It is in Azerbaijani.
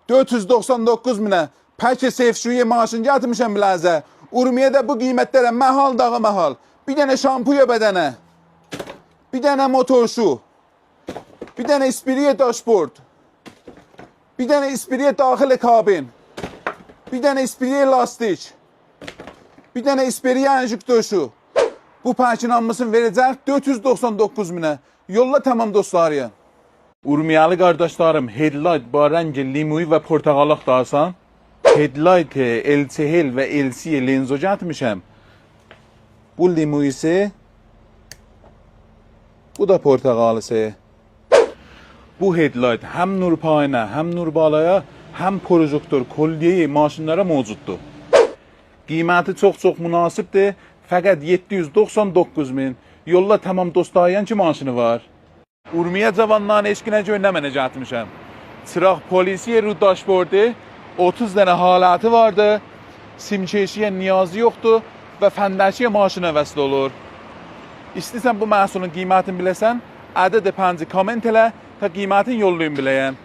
499 minə. Pəki Seyfşuyə maşın gətirmişəm bilənzə. Urmiyədə bu qiymətlərə məhal dağı məhal. Bir dənə şampuya bədənə. Bir dənə motorşu. Bir dənə ispiriyə dashboard. Bir dənə ispiriyə daxili kabin. Bir dənə ispiriyə lastik. Bir dənə ispiriyə enjektörşu. Bu pəkin hamısını verəcək 499 minə. Yolla tamam dostlarım. Urmiyalı qardaşlarım, headlight bu rəngi limuy və portağal axtarsan, headlight LCL və LC lenzo gətirmişəm. Bu limuyisi, bu da portağalısı. Bu headlight həm nur payına, həm nur balaya, həm projektor, kolyeyi maşınlara mövcuddur. Qiyməti çox münasibdir. Fəqət 799 min. Yolla tamam dostlarım ki maşını var. Urmiya cavanlarını eşkinə göndəmənə gətirmişəm. Çıraq polisiyə ru dashboardu, 30 dənə halatı vardı, simkeşiyə niyazı yoxdur və fəndəşiyə maşına vəsl olur. İstəyirsən bu məhsulun qiymətini biləsən, ədəd 5 komment elə, ta qiymətin yollayın biləyən.